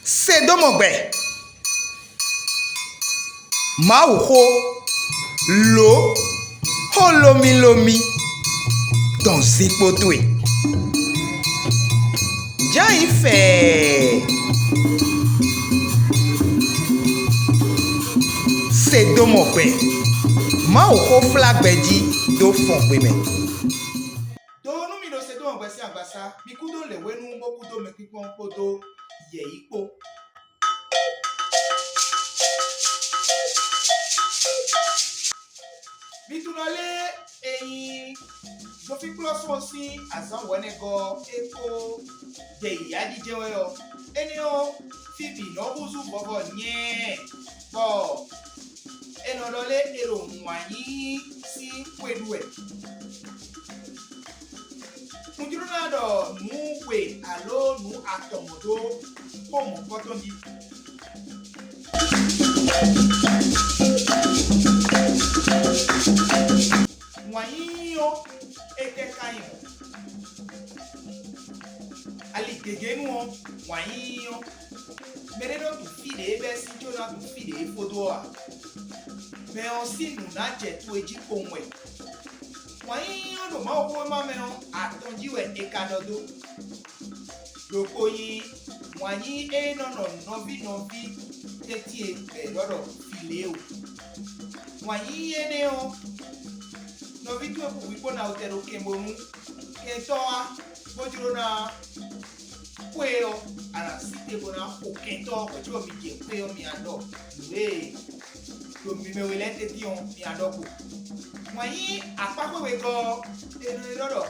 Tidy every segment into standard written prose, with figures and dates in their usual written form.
Sédomongbè Maouho Lo Holomi Lomi Dans Zipotwe Jaïfé Sédomongbè Maouho Flagbedi Do Fongbé Donumi do Sédomongbè Saint Valentin bikudo le wenu mokudo mekikon podo yeiko. Bitunole eyin do fi plus osi azan wenego eko de yadi jewe yo enio fibi no buzu bobo nye bo enolole ero nwanyi si kweduwe Mujurunado nu we alo nu atomodo como kotondi Mwanyo ete kayo Ali gegenu mwanyo Mereno tu fide ebe si jona tu fide fodoa Me onsi nu na jetu eji komwe Mwanyo do ma owo ma me atonjiwe ekadodo Lokoyi mwanyi enono novi teti e lodo fileo Mwanyi eneo Novi tu epo wipo na utero kembonu Kentoa bojuro na kweo Ara site bona o kento Kochiwa mije kweo miando Nwe Yomi welete tiyon miando Mwanyi akpakwe wego Eno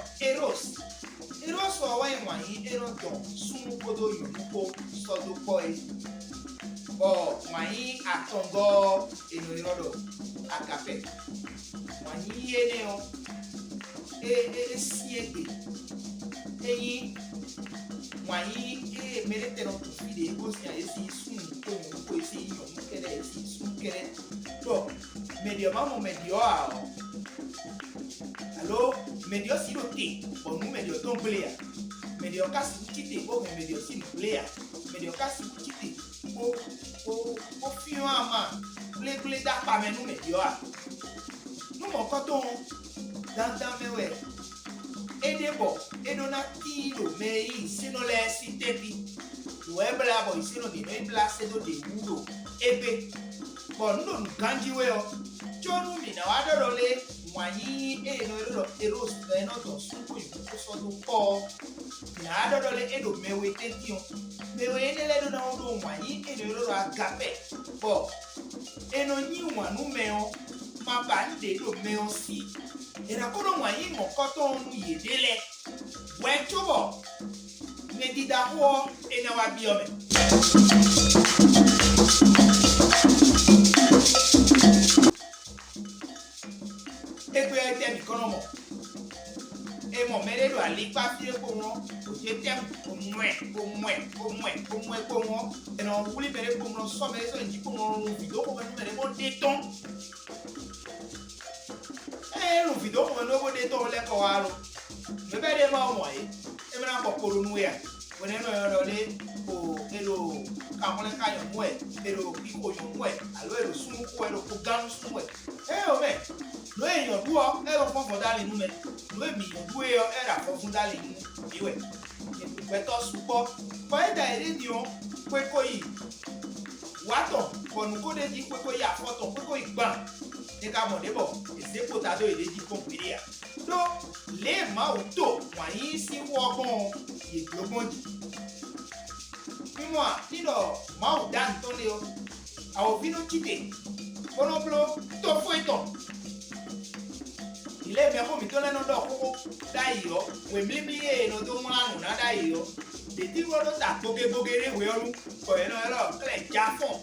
Eros wa mwanyi eno don Sumu kodo yonuko Sodo koi Mwanyi atongo Eno akape Mwanyi eneo siegbe Eyi Mwanyi merete no tufide Egosi ya esi sun Komuko esi yonukere esi sunkere To medio mamo medio Alo medio siro te Bonu medio ton blea Medio kasi kite Bo medio siro blea Medio kasi kite Bo fiyo ama Ble da pa menu medio Nou mon koton Dan mewe Edebo Edona kilo Mei sino le si tepi Webla bo sino di mebla sedo de udo Ebe Bon nou ganji weo Chonu mina wadorole Mwanyi eno eros eno to suko yuko sodo po Mina wadorole edo mewe tetiyon Mewe enele do na udo mwanyi eno agape Bo Eno nyi wanu meo Mabande do meo si Ena kono mwanyi mokoto onu yedele Wenchobo Medida huo ena wabiome Ego ya ite mikonomo Emo meredo alipa fie kono Oje tem omwe Eno wuli mere kono So mere so nji kono Video kono mere mo deton Video kono mo deton Leko walo Mebede ma omoye Emena kokoro nuya Wene no yorole O elo Kamole kanyo mwe Elo iko yo mwe Alo elo sunu kwe Elo koganu sunu mwe Ome No eyan duo ero fofo dali nu me no emi duo era fofo dali nu iwe peto supo ko eda ere di on peko yi wato konu ko de di peko ya foto peko igba e ka mo debo ese potado ede di kompiria do le ma oto wa yin si wo gon ye glogbon di mimo nido ma o dan to le o awo vino kite bonoblo to fo eton Ile mi ako mi to leno do koko dayo we mlimlie no do manu na dayo de ti wo do ta bogere we oru ko eno ero kle jafon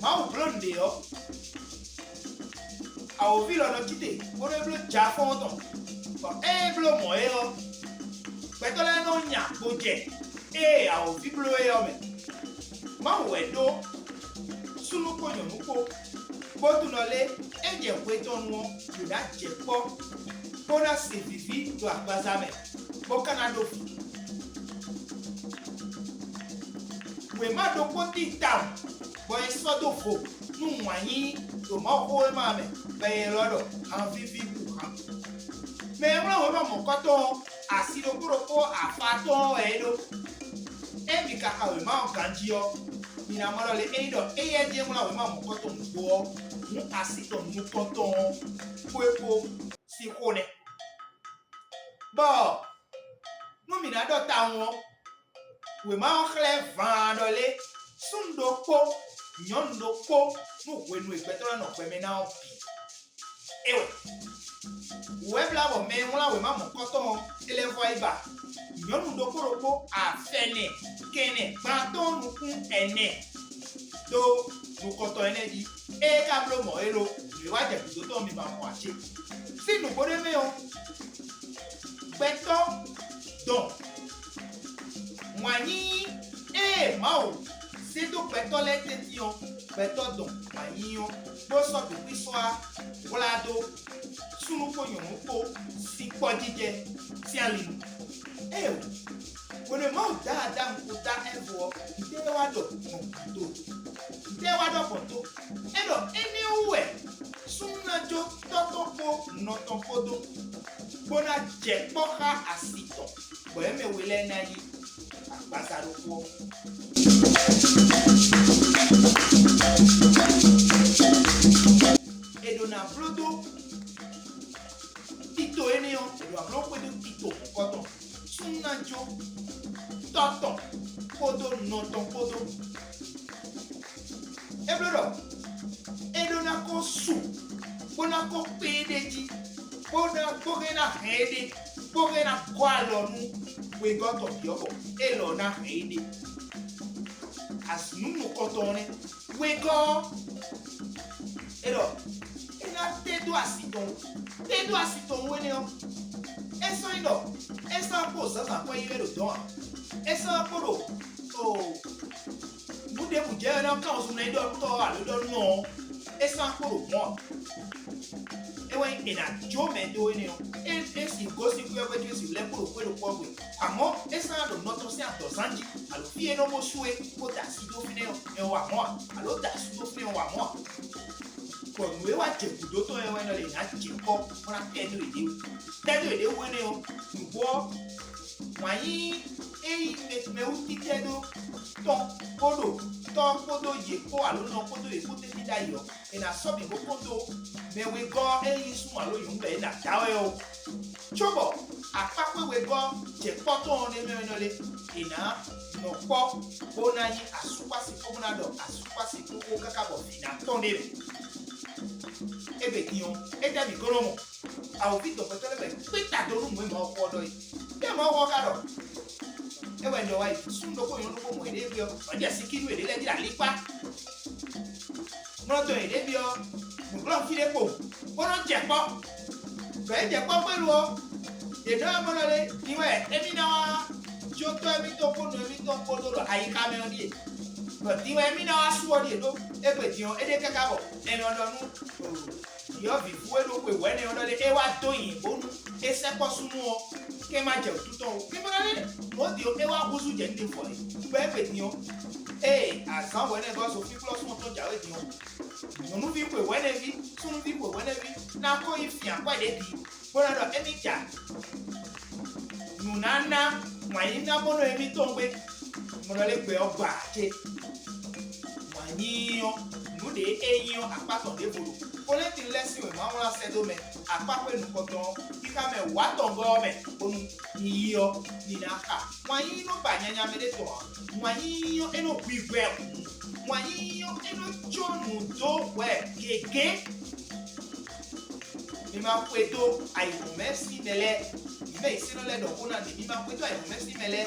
ma o blonde yo a o vilo no kite wo do blo jafon ton ko blo mo yo pe to leno nya boje a o vi blo yo me ma o edo sunu ko yon ko Botunole eje kweton won yoda jepo Bona se vivi do agbazame Bo Canada we ma do poti tam boy so do fo nu wanyi to ma ko ma me be lodo an vivi bu kan me won we ma mo koto asido kuroko afato edo ebi kaka we ma kanji yo ni na moro le edo eye je won we ma mo koto ngo mu asido mu koto kwepo si kone bo no mi na do ta won we ma khle vandole sundoko nyondoko no we no egbeto na pe me na obi ewe we bla bo me won la we ma mo koto ele vo iba nyondoko ropo afene kene baton kun ene do no koto ene di e ka blo mo elo we wa je do to mi ba mo ache sinu bode me o beto don mwani e mao se do beto le tetion beto don mwani o bo so do piswa volado sunu ko yon ko si po jije si alinu e o wole mo da ko da evo de wa do poto e do anywhere sunna jo totopo no topodo bona je poka asito bo e me wele na yi pasaro po e do na blodo tito enio e do ablo ko do tito koto sunna jo toto podo no topodo e blodo e do na ko su bona ko pedeji bona ko na hede ko na kwalo nu we got of yobo elo na hede as nu kotone we go elo ina tedo asiton we ne o eso indo esa cosa ka kwa yero don esa poro o bude buje na ka osun na ido to alodo no esa poro mo ewe ina jo me do ni o esi go si ku ebe si le poro poro po we amo esa do no to si ato sanji alo fie no mo sue ko da si do fine o wa mo alo da si do fine o wa mo ko we wa je ku do to ewe no le na je ko ora tedo ide we ni o bo wayi me uti tedo to kodo ye ko alo no kodo e ko te da yo ina so bi go kodo me we go sun alo yun be na dawe o chobo apapwe we go je poto ne me no le ina no po bona yi asupasi ko na do asupasi ko kaka bo fina ton de ebe kion e da mi goromo a o bi to petole be pita do nu mo ko do yi e mo wo ka do ewe ndo wa sun do ko yon ko mo ede bi o je sikinu ede le di la lipa mo to ede bi o mo glo fi le po bono je po be je po pelu o e do mo le niwe emi na wa jo to emi to ko do ayi ka me odi e but niwe emi na wa su odi e do e pe ti on ede kaka bo eni odo nu yo bi fu e do pe we ni odo le e wa to yin bonu e se po sunu o ke ma je tuto o ki mo le mo di o e wa buzu je ndi fo e be pe ti on asan we ne go so fi plus mo to jawe ti on mo fi pe we ne vi sunu fi pe we ne vi na ko ifi akwa de bi bona do emi ja nunana wani na bono emi to ngbe mo le pe ogba je wani yo nu de eyin apato de bolo ko le tin lesson we ma won se do me apapo enu koton kika me wa to go me onu iyo ni na ka wani no ba nyanya me de to wani yo eno gbe wani yo eno jonu do we gege mi ma kweto ayo merci mele me isi no le do kuna ni mi ma kweto ayo merci mele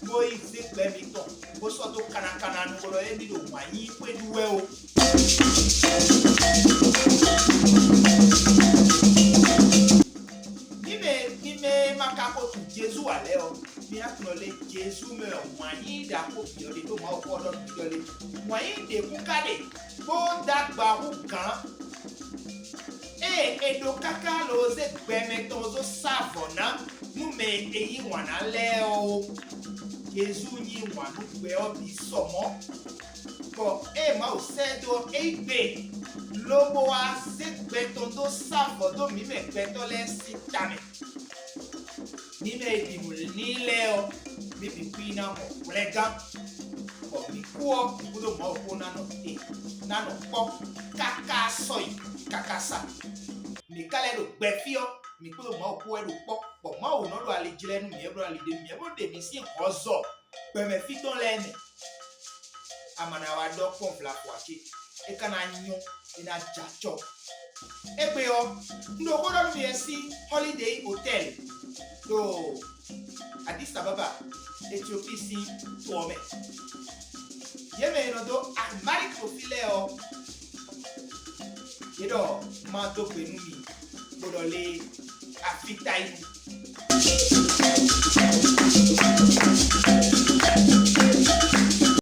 mo ize gbe mi ton bo so to kana nu lo e mi do wani kwedu we o ni me makako tu Jesu ale o mi akunole Jesu me wani da ko fi o de to ma o ko do mi dole wani de ku kade bo dagba hu kan edo kaka lo ze gbeme to zo savona mu me eyi wana le o Jésus ni wanu gbe obi somo ko e ma o sedo e gbe lobo wa se gbe tondo safo do mi me gbe to le sitame ni me di mo ni le o mi bi pina mo rega ko mi ko do mo ko na no po kaka soy kakasa mi kale do gbe fio mi ko mo ko e do po ma o no do ale jile nu mi e bro ale de mi si ozo pe me fi ton lene amana wa do kon fla kwachi e kana nyu ina jacho e pe o ndo ko do mi si holiday hotel to Addis Ababa Ethiopia si to me ye me no do amari profile o yedo ma do pe nu mi bodo le afita ibu